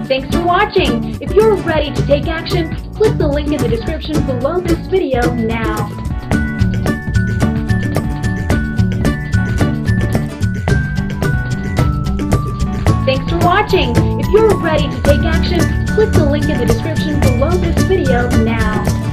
Thanks for watching. If you're ready to take action, click the link in the description below this video now. Thanks for watching. If you're ready to take action, click the link in the description below this video now.